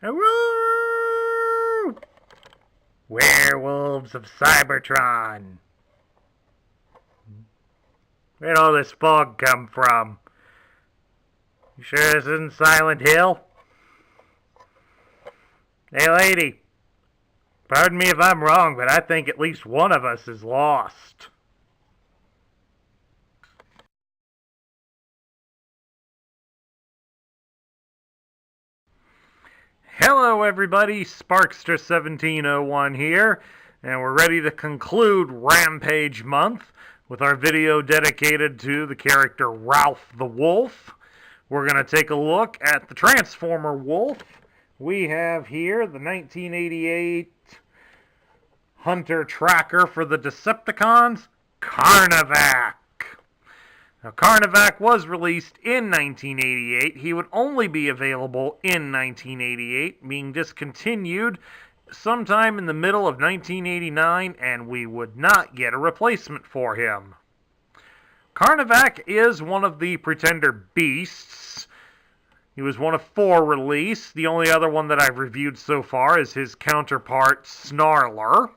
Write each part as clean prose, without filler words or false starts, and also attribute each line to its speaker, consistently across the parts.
Speaker 1: Hello! Werewolves of Cybertron. Where'd all this fog come from? You sure this isn't Silent Hill? Hey, lady. Pardon me if I'm wrong, but I think at least one of us is lost. Hello everybody, Sparkster1701 here, and we're ready to conclude Rampage Month with our video dedicated to the character Ralph the Wolf. We're going to take a look at the Transformer Wolf. We have here the 1988 Hunter Tracker for the Decepticons, Carnivac. Now, Carnivac was released in 1988. He would only be available in 1988, being discontinued sometime in the middle of 1989, and we would not get a replacement for him. Carnivac is one of the Pretender Beasts. He was one of 4 released. The only other one that I've reviewed so far is his counterpart, Snarler.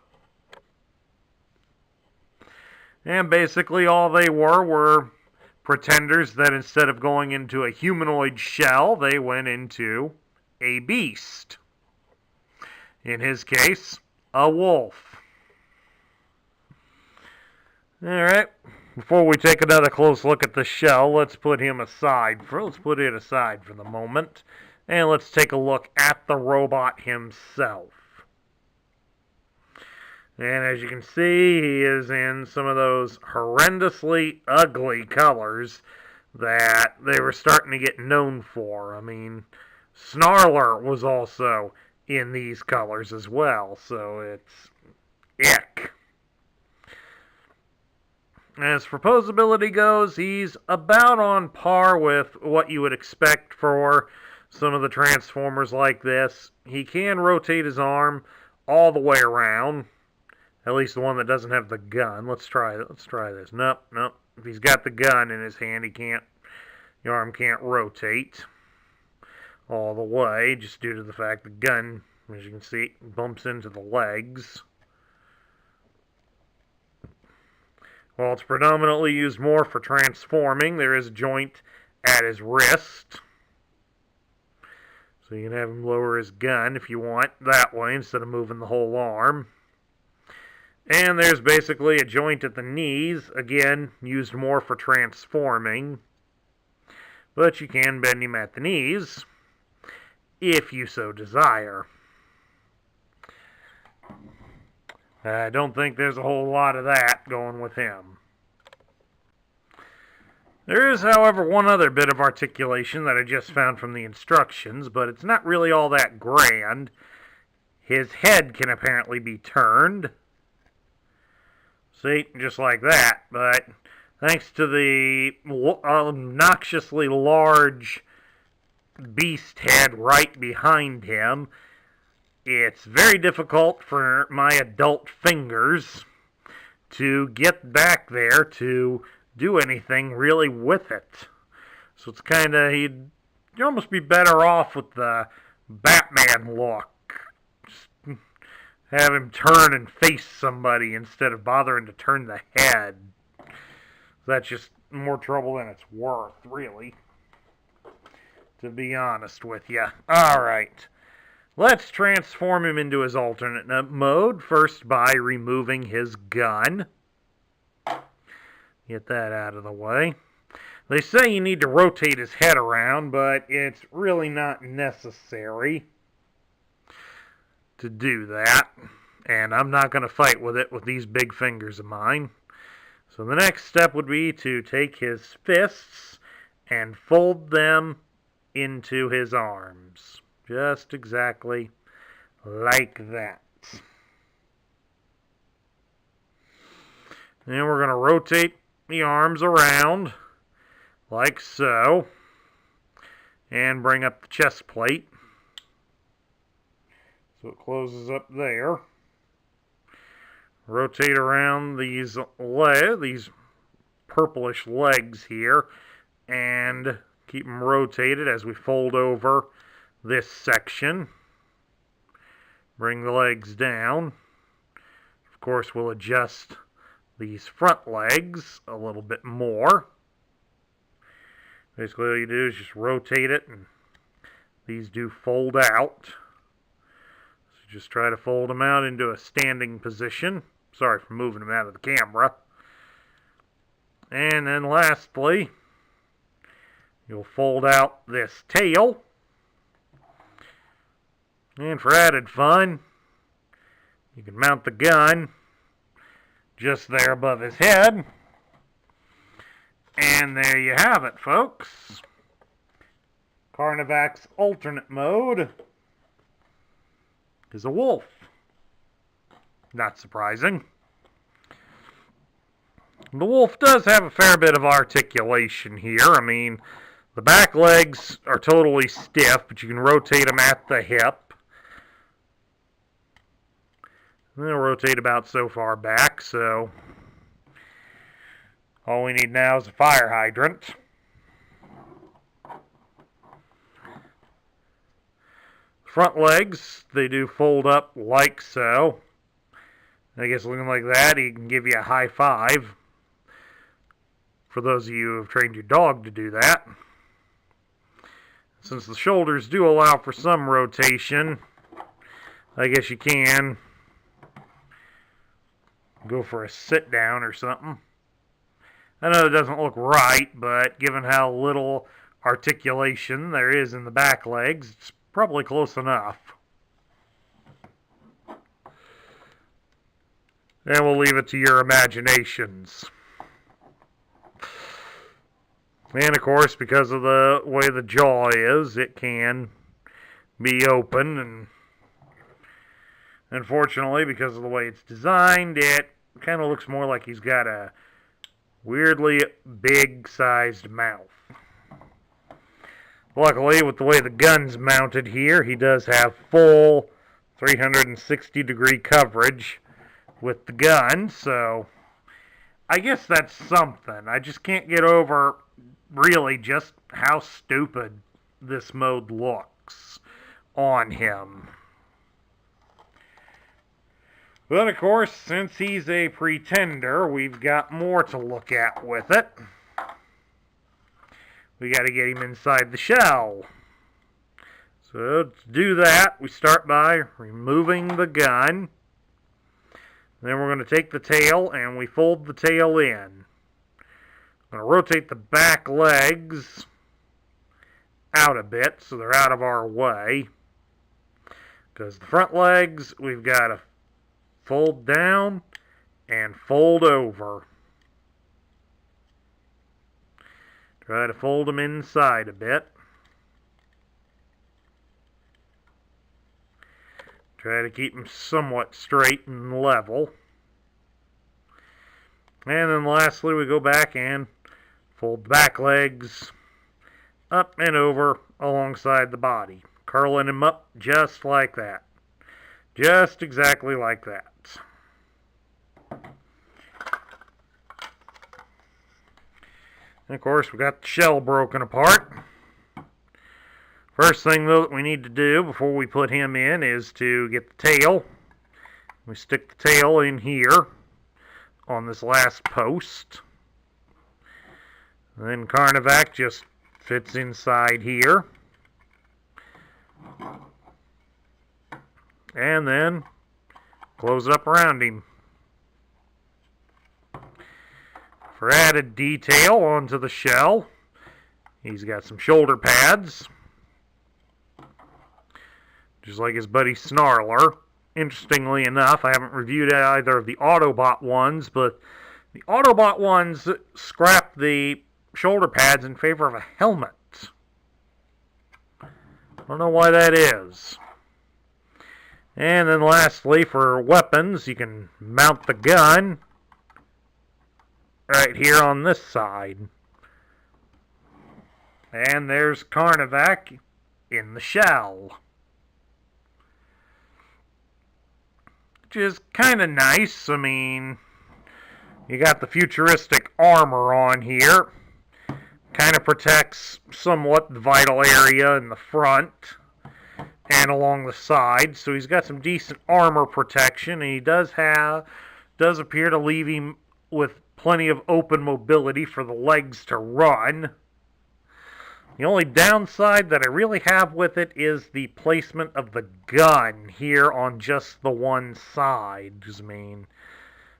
Speaker 1: And basically all they were pretenders that instead of going into a humanoid shell, they went into a beast. In his case, a wolf. Alright, before we take another close look at the shell, let's put it aside for the moment, and let's take a look at the robot himself. And as you can see, he is in some of those horrendously ugly colors that they were starting to get known for. I mean, Snarler was also in these colors as well, so it's ick. As for posability goes, he's about on par with what you would expect for some of the Transformers like this. He can rotate his arm all the way around. At least the one that doesn't have the gun. Let's try this. Nope. If he's got the gun in his hand, your arm can't rotate all the way, just due to the fact the gun, as you can see, bumps into the legs. While it's predominantly used more for transforming, there is a joint at his wrist. So you can have him lower his gun if you want that way instead of moving the whole arm. And there's basically a joint at the knees, again, used more for transforming. But you can bend him at the knees, if you so desire. I don't think there's a whole lot of that going with him. There is, however, one other bit of articulation that I just found from the instructions, but it's not really all that grand. His head can apparently be turned. See, just like that, but thanks to the obnoxiously large beast head right behind him, it's very difficult for my adult fingers to get back there to do anything really with it. So it's kind of, you'd almost be better off with the Batman look. Have him turn and face somebody instead of bothering to turn the head. That's just more trouble than it's worth, really. To be honest with you. Alright. Let's transform him into his alternate mode. First by removing his gun. Get that out of the way. They say you need to rotate his head around, but it's really not necessary to do that, and I'm not going to fight with it with these big fingers of mine. So the next step would be to take his fists and fold them into his arms, just exactly like that. Then we're going to rotate the arms around like so, and bring up the chest plate. So it closes up there. Rotate around these purplish legs here, and keep them rotated as we fold over this section. Bring the legs down. Of course, we'll adjust these front legs a little bit more. Basically, all you do is just rotate it, and these do fold out. So just try to fold them out into a standing position. Sorry for moving them out of the camera. And then lastly, you'll fold out this tail. And for added fun, you can mount the gun just there above his head. And there you have it, folks. Carnivac's alternate mode is a wolf. Not surprising. The wolf does have a fair bit of articulation here. I mean, the back legs are totally stiff, but you can rotate them at the hip. They'll rotate about so far back, so all we need now is a fire hydrant. Front legs, they do fold up like so. I guess looking like that, he can give you a high five. For those of you who have trained your dog to do that. Since the shoulders do allow for some rotation, I guess you can go for a sit down or something. I know it doesn't look right, but given how little articulation there is in the back legs, it's probably close enough. And we'll leave it to your imaginations. And of course, because of the way the jaw is, it can be open, and unfortunately, because of the way it's designed, it kind of looks more like he's got a weirdly big-sized mouth. Luckily, with the way the gun's mounted here, he does have full 360-degree coverage with the gun, so I guess that's something. I just can't get over, really, just how stupid this mode looks on him. But of course, since he's a pretender, we've got more to look at with it. We got to get him inside the shell. So to do that, we start by removing the gun. Then we're going to take the tail and we fold the tail in. I'm going to rotate the back legs out a bit so they're out of our way. Because the front legs, we've got to fold down and fold over. Try to fold them inside a bit. Try to keep them somewhat straight and level. And then lastly, we go back and fold the back legs up and over alongside the body, curling them up just like that. Just exactly like that. And of course, we got the shell broken apart. First thing, though, that we need to do before we put him in is to get the tail. We stick the tail in here on this last post. And then Carnivac just fits inside here. And then close it up around him. For added detail onto the shell, he's got some shoulder pads, just like his buddy Snarler. Interestingly enough, I haven't reviewed either of the Autobot ones, but the Autobot ones scrapped the shoulder pads in favor of a helmet. I don't know why that is. And then lastly, for weapons, you can mount the gun right here on this side. And there's Carnivac in the shell. Which is kind of nice. I mean, you got the futuristic armor on here. Kind of protects somewhat the vital area in the front. and along the sides, so he's got some decent armor protection, and he does appear to leave him with plenty of open mobility for the legs to run. The only downside that I really have with it is the placement of the gun here on just the one side. I mean,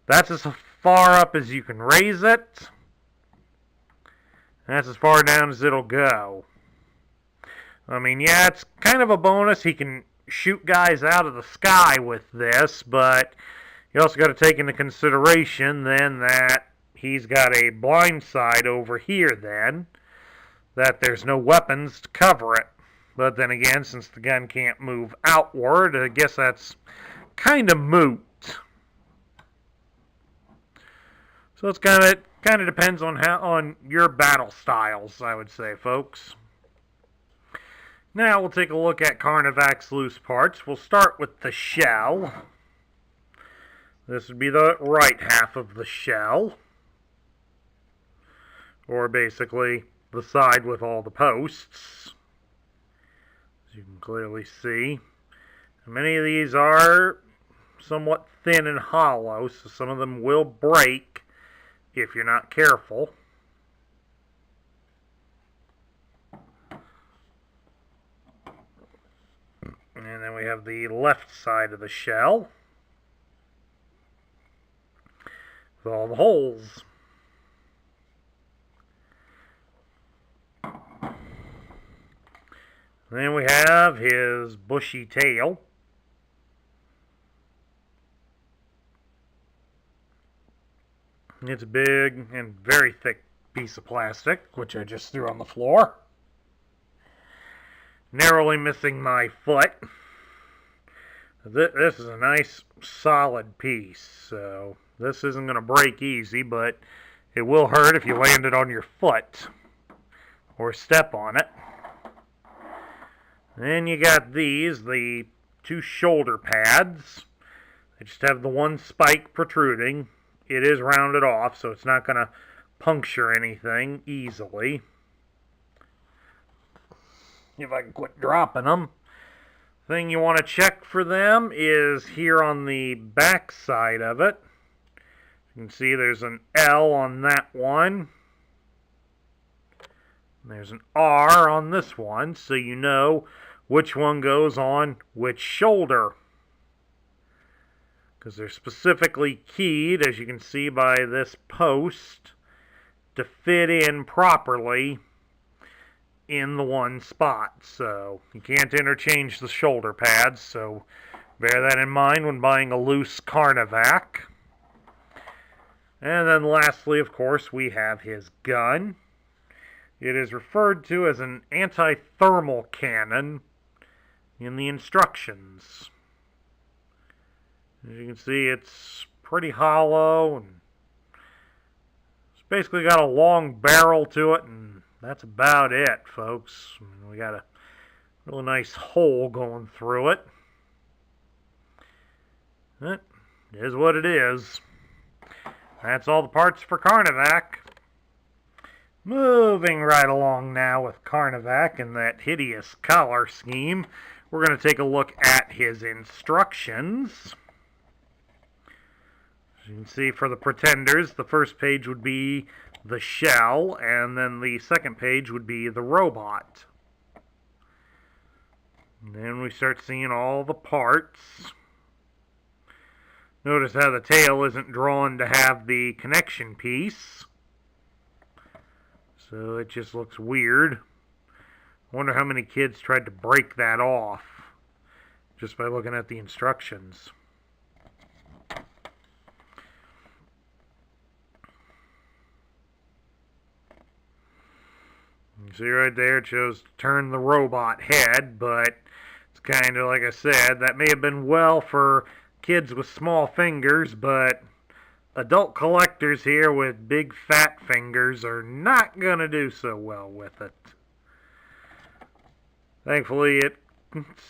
Speaker 1: that's as far up as you can raise it. That's as far down as it'll go. I mean, yeah, it's kind of a bonus. He can shoot guys out of the sky with this, but you also got to take into consideration then that he's got a blind side over here then, that there's no weapons to cover it. But then again, since the gun can't move outward, I guess that's kind of moot. So it's kind of depends on your battle styles, I would say, folks. Now we'll take a look at Carnivac's loose parts. We'll start with the shell. This would be the right half of the shell, or basically the side with all the posts, as you can clearly see. And many of these are somewhat thin and hollow, so some of them will break if you're not careful. And then we have the left side of the shell with all the holes. Then we have his bushy tail. It's a big and very thick piece of plastic, which I just threw on the floor. Narrowly missing my foot. This is a nice solid piece, so this isn't going to break easy, but it will hurt if you land it on your foot or step on it. Then you got these, the two shoulder pads. They just have the one spike protruding. It is rounded off, so it's not going to puncture anything easily. If I can quit dropping them. Thing you want to check for them is here on the back side of it. You can see there's an L on that one. There's an R on this one, so you know which one goes on which shoulder. Because they're specifically keyed, as you can see by this post, to fit in properly in the one spot. So you can't interchange the shoulder pads, so bear that in mind when buying a loose Carnivac. And then lastly, of course, we have his gun. It is referred to as an anti-thermal cannon in the instructions. As you can see, it's pretty hollow, and it's basically got a long barrel to it, and that's about it, folks. We got a really nice hole going through it. It is what it is. That's all the parts for Carnivac. Moving right along now with Carnivac and that hideous collar scheme, we're going to take a look at his instructions. As you can see, for the Pretenders, the first page would be the shell, and then the second page would be the robot. And then we start seeing all the parts. Notice how the tail isn't drawn to have the connection piece. So it just looks weird. I wonder how many kids tried to break that off just by looking at the instructions. You see right there, it shows turn the robot head, but it's kind of like I said, that may have been well for kids with small fingers, but adult collectors here with big fat fingers are not going to do so well with it. Thankfully,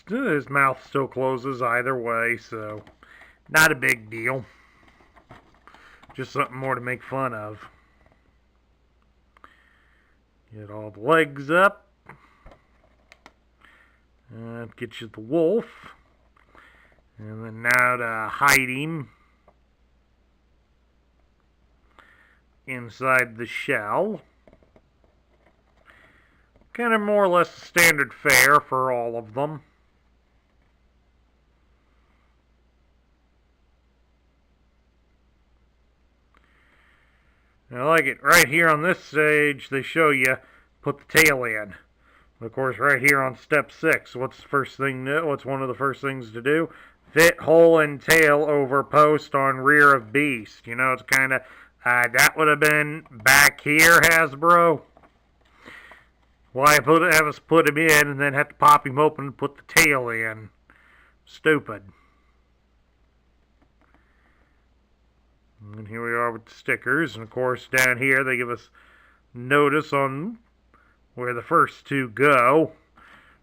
Speaker 1: his mouth still closes either way, so not a big deal. Just something more to make fun of. Get all the legs up. That gets you the wolf. And then now to hide him inside the shell. Kind of more or less standard fare for all of them. I like it. Right here on this stage, they show you put the tail in. Of course, right here on step 6, what's one of the first things to do? Fit hole and tail over post on rear of beast. You know, it's kind of, that would have been back here, Hasbro. Why have us put him in and then have to pop him open and put the tail in? Stupid. And here we are with the stickers. And of course, down here they give us notice on where the first two go.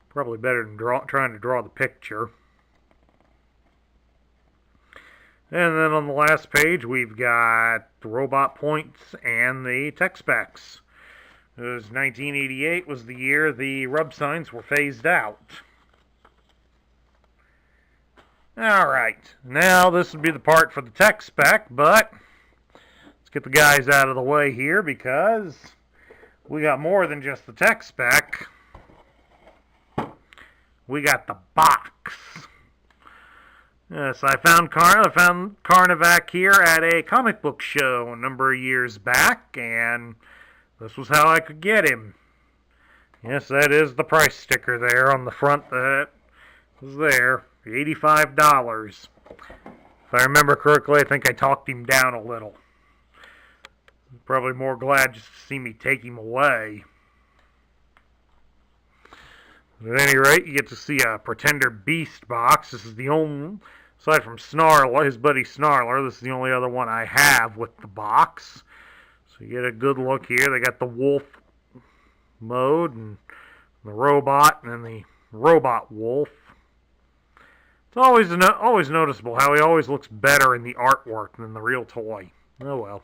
Speaker 1: Probably better than trying to draw the picture. And then on the last page, we've got the robot points and the tech specs. It was 1988 was the year the rub signs were phased out. Alright, now this would be the part for the tech spec, but let's get the guys out of the way here because we got more than just the tech spec. We got the box. Yes, I found Carnivac here at a comic book show a number of years back, and this was how I could get him. Yes, that is the price sticker there on the front that was there. $85. If I remember correctly, I think I talked him down a little. Probably more glad just to see me take him away. At any rate, you get to see a Pretender Beast box. This is the only, aside from Snarler, his buddy Snarler, this is the only other one I have with the box. So you get a good look here. They got the wolf mode and the robot and then the robot wolf. It's always noticeable how he always looks better in the artwork than the real toy. Oh well.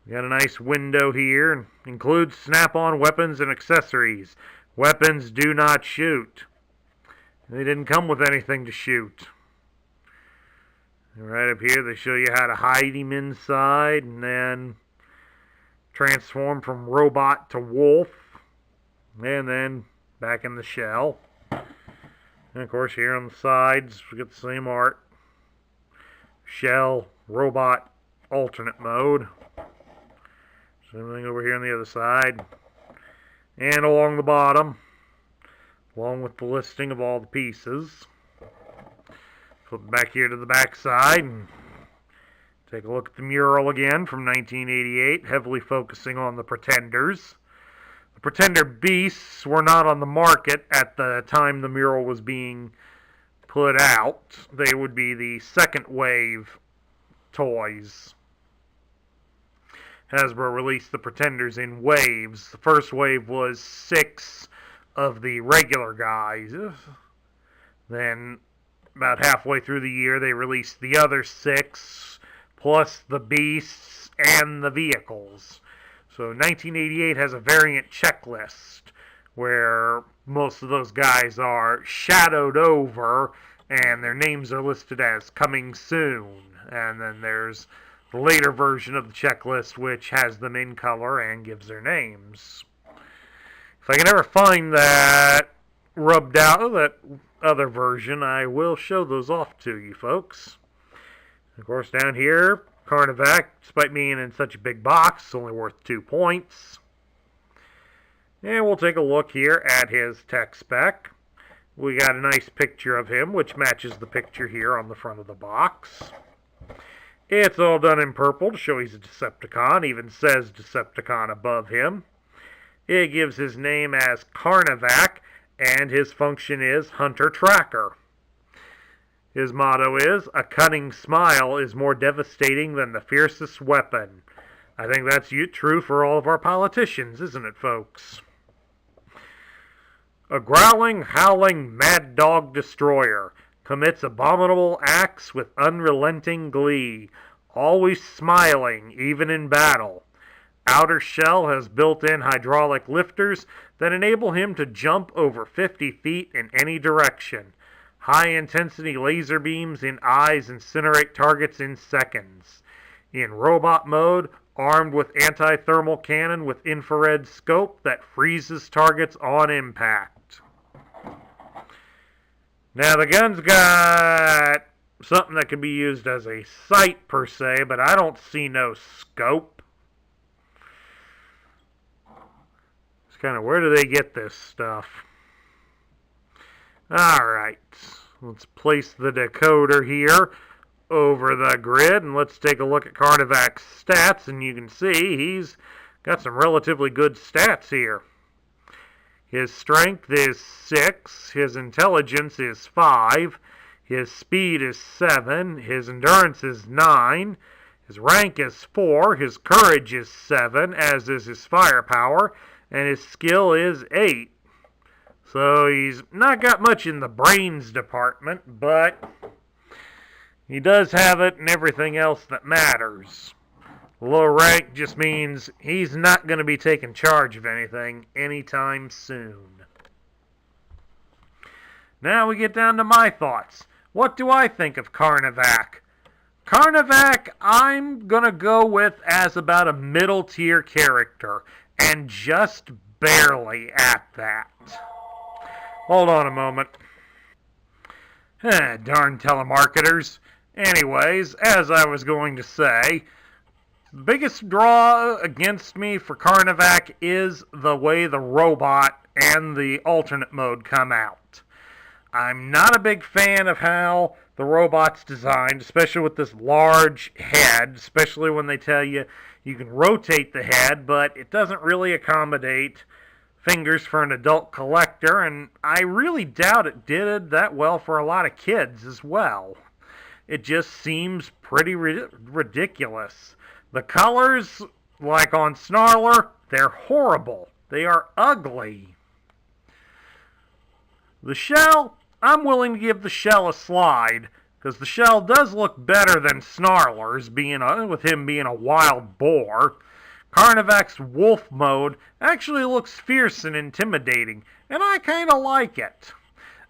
Speaker 1: We got a nice window here, and includes snap-on weapons and accessories. Weapons do not shoot. They didn't come with anything to shoot. And right up here, they show you how to hide him inside, and then transform from robot to wolf, and then back in the shell. And of course, here on the sides, we get the same art. Shell, robot, alternate mode. Same thing over here on the other side. And along the bottom, along with the listing of all the pieces. Flip back here to the back side and take a look at the mural again from 1988, heavily focusing on the Pretenders. The Pretender Beasts were not on the market at the time the mural was being put out. They would be the second wave toys. Hasbro released the Pretenders in waves. The first wave was 6 of the regular guys. Then, about halfway through the year, they released the other 6, plus the beasts and the vehicles. So 1988 has a variant checklist where most of those guys are shadowed over and their names are listed as coming soon. And then there's the later version of the checklist which has them in color and gives their names. If I can ever find that rubbed out, that other version, I will show those off to you folks. Of course, down here, Carnivac, despite being in such a big box, is only worth 2 points. And we'll take a look here at his tech spec. We got a nice picture of him, which matches the picture here on the front of the box. It's all done in purple to show he's a Decepticon, even says Decepticon above him. It gives his name as Carnivac, and his function is Hunter Tracker. His motto is, "A cunning smile is more devastating than the fiercest weapon." I think that's true for all of our politicians, isn't it, folks? A growling, howling, mad dog destroyer commits abominable acts with unrelenting glee, always smiling, even in battle. outer shell has built-in hydraulic lifters that enable him to jump over 50 feet in any direction. High-intensity laser beams in eyes incinerate targets in seconds. In robot mode, armed with anti-thermal cannon with infrared scope that freezes targets on impact. Now the gun's got something that can be used as a sight per se, but I don't see no scope. It's kind of, where do they get this stuff? Alright, let's place the decoder here over the grid, and let's take a look at Carnivac's stats, and you can see he's got some relatively good stats here. His strength is 6, his intelligence is 5, his speed is 7, his endurance is 9, his rank is 4, his courage is 7, as is his firepower, and his skill is 8. So he's not got much in the brains department, but he does have it in everything else that matters. Low rank just means he's not going to be taking charge of anything anytime soon. Now we get down to my thoughts. What do I think of Carnivac? Carnivac, I'm going to go with as about a middle tier character, and just barely at that. Hold on a moment. Darn telemarketers. Anyways, as I was going to say, the biggest draw against me for Carnivac is the way the robot and the alternate mode come out. I'm not a big fan of how the robot's designed, especially with this large head, especially when they tell you you can rotate the head, but it doesn't really accommodate fingers for an adult collector, and I really doubt it did that well for a lot of kids as well. It just seems pretty ridiculous. The colors, like on Snarler, they're horrible. They are ugly. The shell, I'm willing to give the shell a slide, because the shell does look better than Snarler's, with him being a wild boar. Carnivac's wolf mode actually looks fierce and intimidating, and I kind of like it.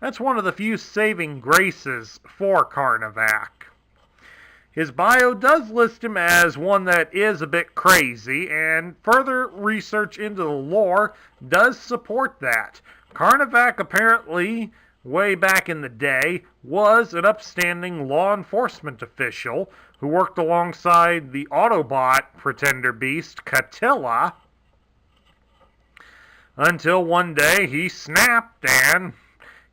Speaker 1: That's one of the few saving graces for Carnivac. His bio does list him as one that is a bit crazy, and further research into the lore does support that. Carnivac apparently, way back in the day, was an upstanding law enforcement official who worked alongside the Autobot pretender beast, Catilla, until one day he snapped and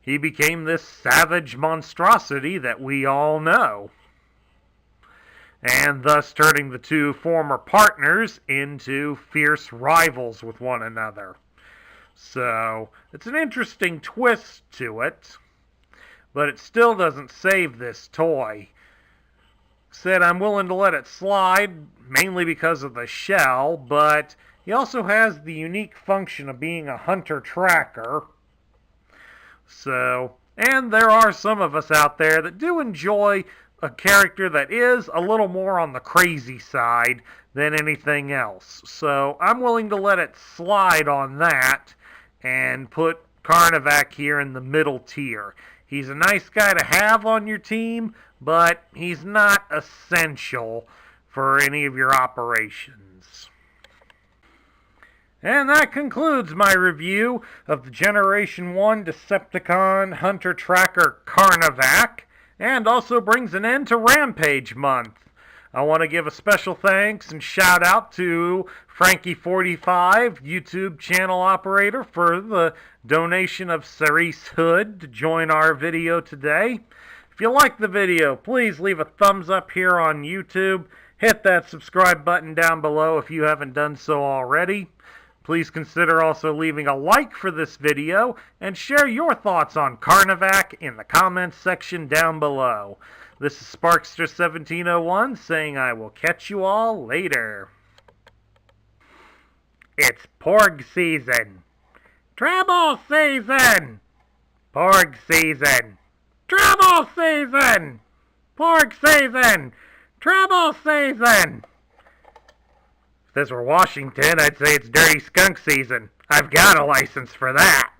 Speaker 1: he became this savage monstrosity that we all know, and thus turning the two former partners into fierce rivals with one another. So, it's an interesting twist to it, but it still doesn't save this toy. Said I'm willing to let it slide, mainly because of the shell, but he also has the unique function of being a hunter-tracker. So, and there are some of us out there that do enjoy a character that is a little more on the crazy side than anything else. So, I'm willing to let it slide on that and put Carnivac here in the middle tier. He's a nice guy to have on your team, but he's not essential for any of your operations. And that concludes my review of the Generation 1 Decepticon Hunter Tracker Carnivac, and also brings an end to Rampage Month. I want to give a special thanks and shout out to Frankie45, YouTube channel operator, for the donation of Cerise Hood to join our video today. If you like the video, please leave a thumbs up here on YouTube. Hit that subscribe button down below if you haven't done so already. Please consider also leaving a like for this video and share your thoughts on Carnivac in the comments section down below. This is Sparkster1701 saying I will catch you all later. It's Porg season. Treble season. Porg season. Treble season. Porg season. Treble season. this were Washington, I'd say it's dirty skunk season. I've got a license for that.